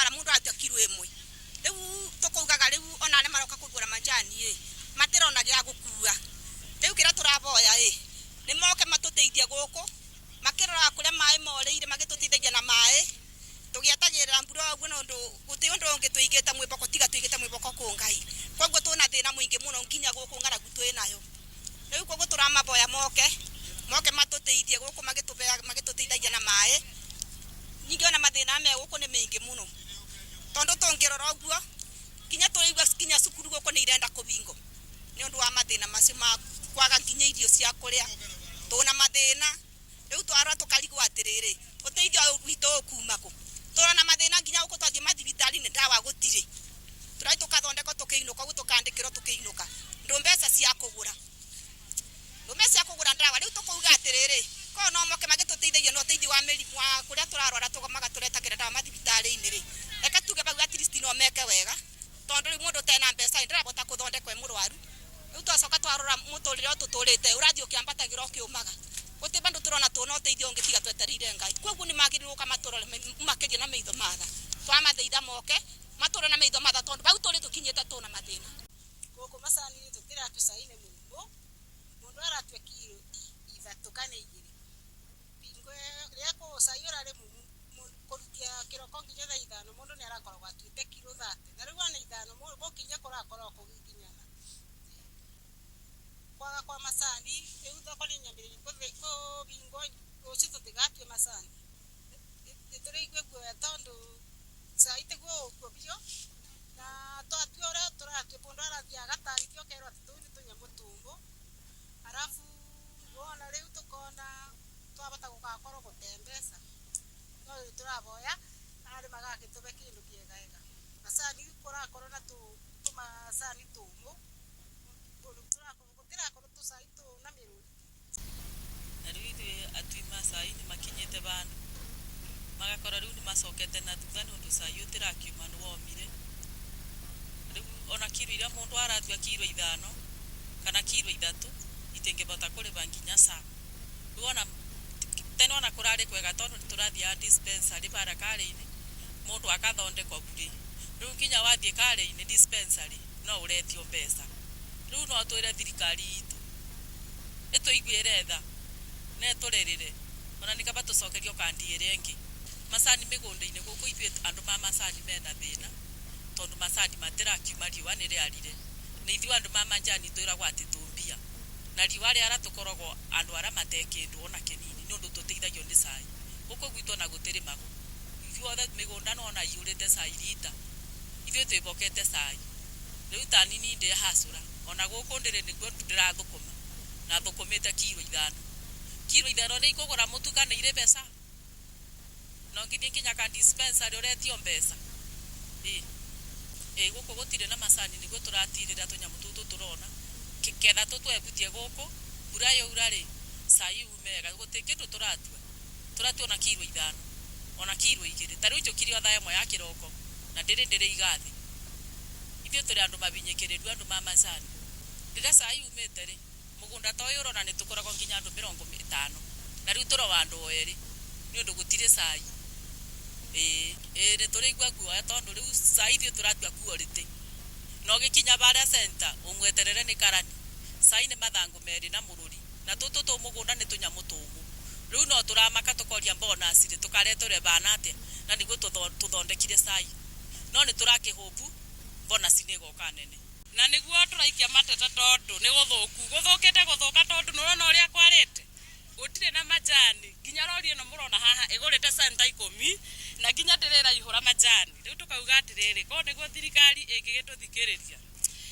mara mundu atwa kilo imwe riu tukugaga riu ona ne maroka kugura majani matirona gya gukua riu kira turaboya ni moke matuteithia guku makirora kuria mai moreire magitutithia na mai tugiatagirira mbura uguo no ndu guti undu ungituigita mwiboko tiga tuigita mwiboko kungai koguo tuna thina mwingi muno nginya guku ngaragu twinayo riu koguo turamaboya moke matuteithie guku magitutithia na mai ningi ona mathina me guku ni mingi muno tondu tungirora uguo kinya tuigwa kinya cukuru guku ni irenda kubingo ni undu wa mathina macio ma kwaga kinya irio cia kuria tuna mathina riu twarwa tukarigwo atiriri uteithio witu kuma ku turona mathina nginya guku twathie mathibitari ni ndawa gutire turai tukathondeka tukiinuka guku tukandikirwo tukiinuka ndumbesa cia kugura ndawa riu tukuuga atiriri ko no moke magitutithia no teithio wa merimu wa kuria turarora tugomaga turetakira ndawa mathibitari-ini ri eka tuge bau at least no meke wega tondu ri mundu tena mbeca ndirabota kuthondekwa murwaru riu twacoka twarora muturire tuturite urathio kiambatagira ukiumaga guti bandu turona tuna uteithio ngitiga tweterire ngai koguo ni magirirwo kamaturore makiria na meitho matha twamatheitha moke mature na meitho matha tondu bau turi tukinyite tuna mathina guku macani ni tutira tusaine mundu aratwe kilo ithatu kana igiri bingo riako sayora re kurutia kiroko nginya thaa ithano mundu ni arakorwo atwite kilo 30 na riu ana ithano mundu kinya korakora kugikinyana kwaga kwa macani riu thoko ni nyambiririe ko bingo uci tutigatue macani ituriigwe guoya tondu saite guo kubio na twatue ora turatue mundu arathia agatarithio kerwo ati tu ni tunyamutumbu arafu wona riu tukona twabata gugakorwo gutembesa no turaboya ari magagituve kindu kiega macani kurakorwo na tumasani tumu turakorwo tusaitu na miruri na riu atui macai ni makinyite bandu magakora riu ni macokete na thutha ni undu cai utirakiuma ni womire riu ona kilo iria mundu aratua kilo 5 kana kilo 3 itingibota kuriba nginya saa uona tena ona kurari kwega tondu turathia dispensary bara kare-ini mundu akathondekwa buri riu kinya wathie kare-ini dispensary no urethio mbeca riu no twire thirikari itu ituiguire tha ne turerire ona nikaba tucokerio kandi irengi macani migunda-ini guku ithuĩ andu ma macani mena thina tondu macani matirakiuma riũa ni riarire ni ithuĩ andu ma majani twiragwo ati tumbia na riũa riara tukoragwo andu ara matekindu ona kinini ni undu tuteithagio ni cai guku gwitu na gutiri mago ithuothe migunda no na iurite cai rita ithuĩ twibokete cai riu tanini ndi hasura ona guku ndire niguo ndirathukuma na thukumite kilo 5 ni ikugura mutu kana ire mbeca no ngithie kinya ka dispensary uretio mbeca guku gutire na macani niguo turatirira tunyamu tutu turona ketha tutwebutie guku mbura yaura ri cai umega guti kindu turatua na kilo 5 ona kilo 2 tariu njukirio thaa imwe ya kiroko na ndiri igathi ithuĩ turi andu mabinyikiriru andu ma macani rira cai umite ri mugunda toyo urona ni tukoragwo nginya andu 50 na riu turowa andu eri ni undu gutire cai ni turigwa guoya tondu riu cai ithuĩ turatua quality no gikinya bara center umweterere ni karani cai ni mathangu meri na mururi na tutu tu mugunda ni tunyamu tugu riu no turamaka tukoria bonus ri tukaretore bana atia na niguo tuthondekire cai no ni turakihopu bonus ni goka nene na niguo turaikia mateta tondu ni guthukite guthuka tondu nurona uria kwarete gutire na majani nginya rori ino murona haha igurite center 10 na nginya ndirira ihura majani riu tukauga atiriri ko niguo thirikari ingigituthikiriria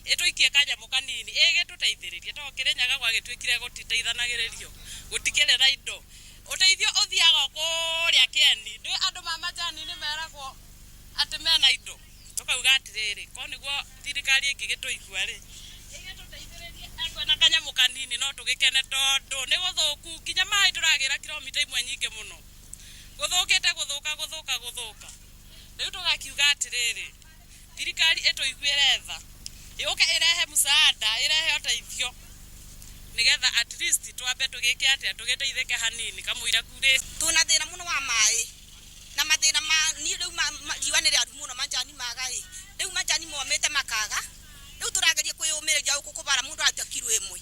ituikie kanyamu kanini igituteithiririe to kirenyaga gwagitwikire gutiteithanagiririo gutikire na indo uteithio uthiaga kuria kieni ndi andu ma majani ni meragwo ati mena indo tukauga atiriri ko niguo thirikari ingigituigua ri igituteithiririe akwa na kanyamu kanini no tugikene tondu ni guthuku nginya mai turagira kilomita 1 nyingi muno guthukite guthuka riu tugakiuga atiriri thirikari ituiguire tha yuke irehe musaada irehe uteithio nigetha at least twambe tugike atia tugiteithike hanini kamuira kure tuna thina muno wa mai na mathina ma ni riu riwa ni riaru muno manjani magai riu manjani momete makaga riu turageria kwiyumiria uku kubara mundu atia kilo imwe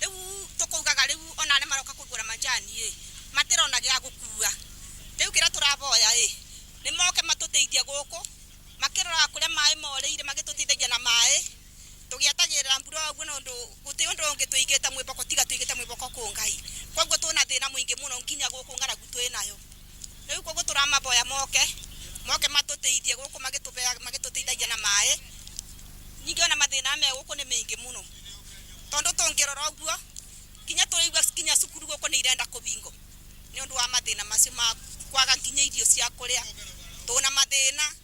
riu tukugaga riu ona ne maroka kugura manjani matirona gya gukua riu kira turaboya ni moke matuteithie guku makirora kuria mai moreire magitutithagia na mai tugiatagirira mbura guo no ndu guti undu ungi tuigite mwiboko tiga tuigite mwiboko ku ngai koguo tuna thina mwingi muno nginya guku ngaragu twinayo riu koguo turamaboya moke matuteithie guku magitutithagia na mai nyingi ona mathina me guku ni mingi muno tondu tungirora guo kinya turigwa kinya cukuru guku ni irenda kubingo ni undu wa mathina macio ma kwaga kinya irio cia kuria tuna mathina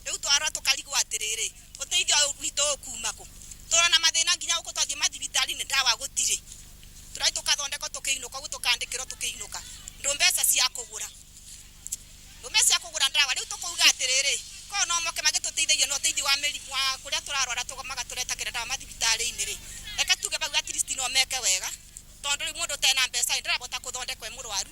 riu twara tukarigwa atiriri uteithio wito kumako turana mathina nginya guku twathie mathibitari ni ndawa gutire turai tukathondeka tukiinuka guku tukandikirwo tukiinuka ndu mbeca cia kugura ndawa riu tukuga atiriri ko no moke magitutithia no teithio wa merimu wa kuria turarwara tugomaga turetakira ndawa mathibitari ini ri eka tuge ba at least no meke wega tondu ri mundu tena mbeca ndirabota kuthondekwa murwaru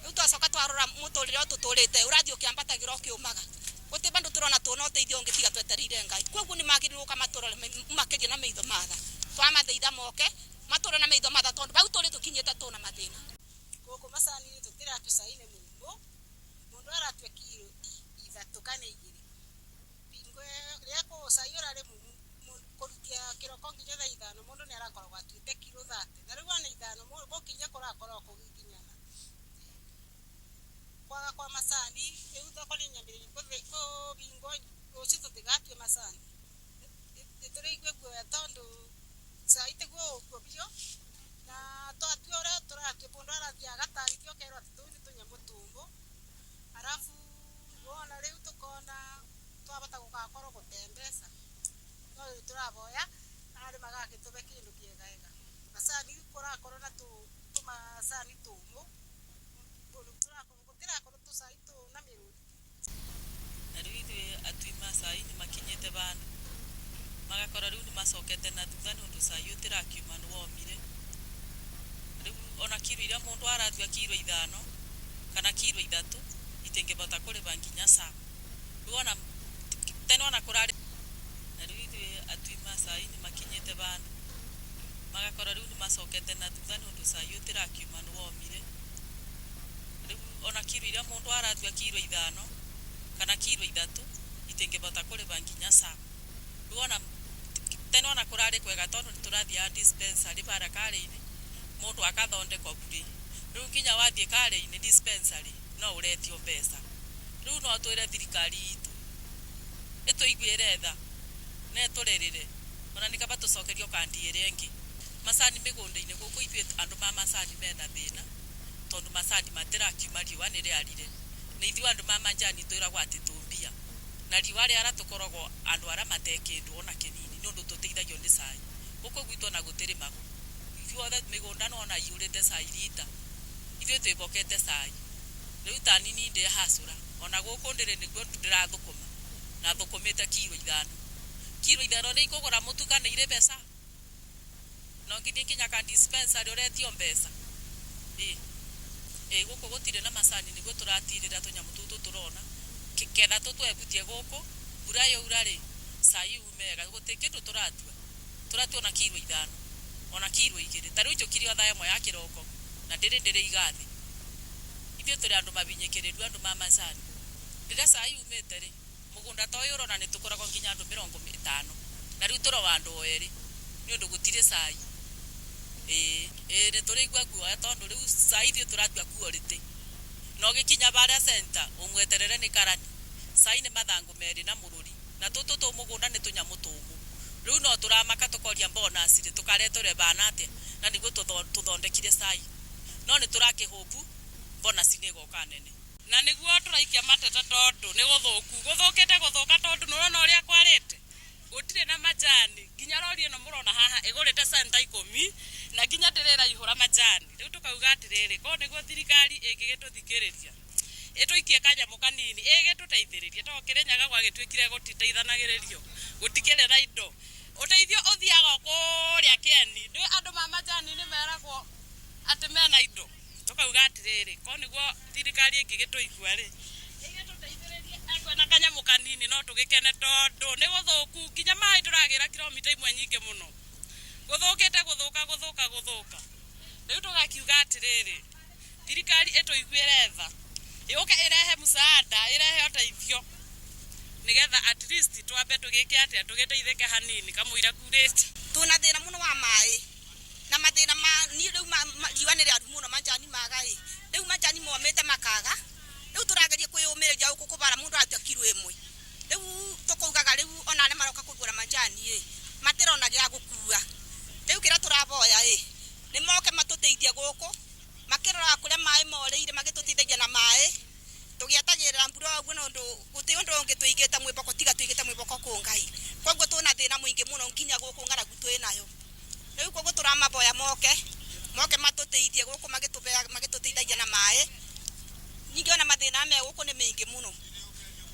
riu twacoka twarora muturire tuturite urathio kiambatagira ukiumaga guti bandu turona tuna uteithio ngitiga tweterire ngai koguo ni magirirwo kamaturore makeje na meitho matha twamatheitha moke maturona meitho matha tondu bau turi tukinyete tuna mathina guku macani tutira tusaine mungu mundu aratwe kilo ithatu kana igiri bingo riako sayora ri kurutia kiroko nginya thaa ithano mundu ni arakorwo atwite kilo 30 na riu ana ithano mukinya kurakora kugikinyana kwaga kwa macani riu thoko ni nyambiririe ko bingo uci tutigatue macani ituriigwe guoya tondu saite guo bio na twatue ura turatue mundu arathia agatarithio kerwo ati tundi tunyamutumbu arafu wona riu tukona twabata gugakorwo gutembesa no turaboya ari magagitube kindu kiega macani kurakorwo na tumasani tumu tusaitu na mirudi na riu atui masai ni makinyete bandu magakora riu ni macokete na thutha ni undu sai utirakiuma ni womire riu ona kiro iria mundu aratua kiro 5 kana kiro 3 itingibota kuriba nginya saa riu ona tena ona kurari na riu atui masai ni makinyete bandu magakora riu ni macokete na thutha ni undu sai utirakiuma ni womire ona kiro iria mundu aratua kiro 5 kana kiro 3 itingibota kuriba nginya saa riu ona tena ona kurari kwega tondu turathia dispensary bara kare-ini mundu akathondekwa bure riu nginya wathie kare-ini dispensary no uretio mbeca riu no twire thirikari itu ituiguire tha ne turerire ona nikaba tucokerio kandi irengi macani migunda-ini guku ithuĩ andu ma macani mena thina tondu macani matirakiuma riũa nĩ rĩarire nĩ ithuĩ andũ ma manjani twĩragwo atĩ tũmbia na riũa rĩara tũkoragwo andũ arĩa matekĩndwo ona kĩnini nĩ ũndũ tũteithagio nĩ cai gũkũ gwitũ ona gũtĩrĩmagwo ithuothe mĩgũnda nona iyũrĩte cai rita ithuĩ twĩbokete cai rĩu ta nini ndĩ hacũra ona gũkũ ndĩrĩ nĩguo ndĩrathũkũma na thũkũmĩte kiro 5 nĩ ikũgũra mũtu kana irĩ mbeca no nginya kinya ka dispensary ũretio mbeca guku gutire na macani niguo turatirira tunyamu tutu turona ketha tutwebutie guku mbura yaura ri cai umega gutikindu turatua na kiro 5 ona kiro 2 tariu njukiri otha ĩmwe ya kiroko na ndiri igathi ithuĩ turi andu mabinyikiriru andu ma macani rĩrĩa cai umĩte ri mugunda ta ũyũ ũrona nĩ tũkoragwo nginya andu 50 na rĩu tũro andu erĩ nĩ ũndũ gũtirĩ cai nĩ tũrĩigua guoya tondu rĩu cai ithuĩ tũratua quality no gĩkinya barĩa center ũmweterere nĩ karani cai nĩ mathangu merĩ na mũrũri na tũtũ tũ mũgũnda nĩ tũnyamũ tũmũ rĩu no tũramaka tũkoria bonus tũkaretũre bana atĩa na nĩguo tũthondekire cai no nĩ tũrakĩhũbu bonus nĩ ĩgoka nene na nĩguo tũraikia mateta tondu nĩ gũthũkĩte gũthũka tondu nĩũrona ũrĩa kwarĩte gũtirĩ na majani nginya rori ĩno mũrona haha ĩgũrĩte center 10 na nginya ndĩrĩraihũra majani rĩu tũkauga atĩrĩrĩ korwo nĩguo thirikari ĩngĩgĩtũthikĩrĩria ĩtũikie kanyamũ kanini ĩgĩtũteithĩrĩrie to Kĩrĩnyaga gwagĩtuĩkire gũtiteithanagĩrĩrio gũtikĩrĩ na indo ũteithio ũthiaga kũrĩa Kĩeni nĩ andũ ma majani nĩ meragwo atĩ mena indo tũkauga atĩrĩrĩ korwo nĩguo thirikari ĩngĩgĩtũigua rĩ ĩgĩtũteithĩrĩrie na kanyamu kanini no tugikene tondu ni guthuku kinya mai turagira kilomita imwe nyingi muno guthukite guthuka riu tugakiuga atiriri thirikari ituiguire tha yuke irehe musaada irehe uteithio nigetha at least twambe tugike atia tugiteithike hanini kamuira kurite tuna thina muno wa mai na mathina ma ni riu riwa ni riaru muno manjani magai riu manjani momete makaga riu turageria kwiyumiria uku kubara mundu atia kilo imwe riu tukugaga riu ona ne maroka kugura manjani matirona gia gukua riu kira turaboya ni moke matuteithie guku makirora kuria mai moreire magitutithagia na mai tugiatagirira mbura uguo nondu guti undu ungi tuigite mwiboko tiga tuigite mwiboko ku ngai koguo tuna thina mwingi muno nginya guku ngaragu twinayo riu koguo turamaboya moke matuteithie guku magitutithagia na mai nyingi ona mathina me guku ni mingi muno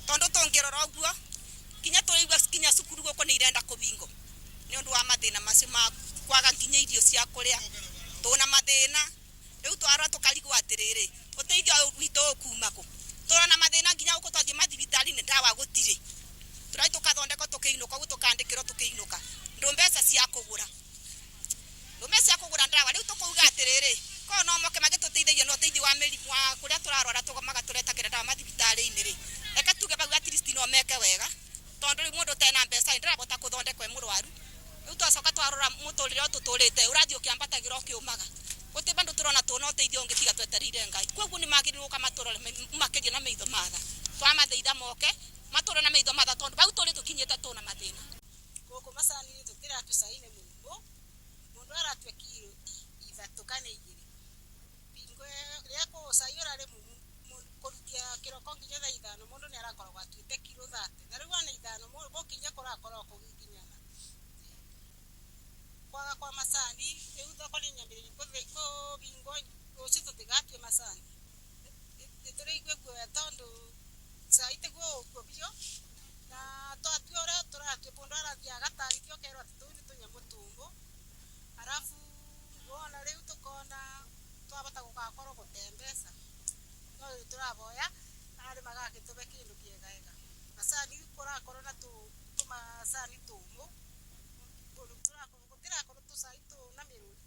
tondu tungirora uguo kinya tuigwa kinya cukuru guku ni irenda kubingo ni undu wa mathina macio ma kwaga nginya irio cia kuria tuna mathina riu twarwa tukarigwa atiriri uteithio witu kumako turona mathina nginya uko twathie mathibitari ni ndawa gutire turai tukathondeka tukiinuka ugu tukandikiro tukiinuka ndu mbeca cia kugura ndawa riu tukuuga atiriri ko no moke magituteithagia no teithio wa meri wa kuria turarwara tugomaga turetagira ndawa mathibitari ni ri eka tuge bau at least no meke wega tondu ri mundu tena mbeca ndirabota kuthondekwa murwaru riu twacoka twarora muturire ututurite urathio kiambatagira ukiumaga guti bandu turona tuna uteithio ungitiga tweterire ngai koguo ni magirirwo kamaturore makerie na meitho matha twamatheitha moke maturore na meitho matha tondu bau turi tukinyete tuna mathina guku macani tutira tusaine mumbo mundu aratwe kilo ithatu kana igiri bingo riako sayura ri kurukia kiroko nginya thaa ithano mundu ni arakorwo atwite kilo 30 na riu ana ithano mukinya korakora kugikinyana kwaga kwa macani riu thoko ni nyambiri ko bingo ucito tigatwe macani ituriigwe gwe tondu saite go kubio na twatwe ora turatwe mundu arathia gatarithio kerwa tutuni tunya mutumbo arafu wona riu tukona twabata gugakorwo gutembesa no turaboya ari magagitube kindu kiega macani kurakorwo na macani tumu turakorwo tusaitu na miruri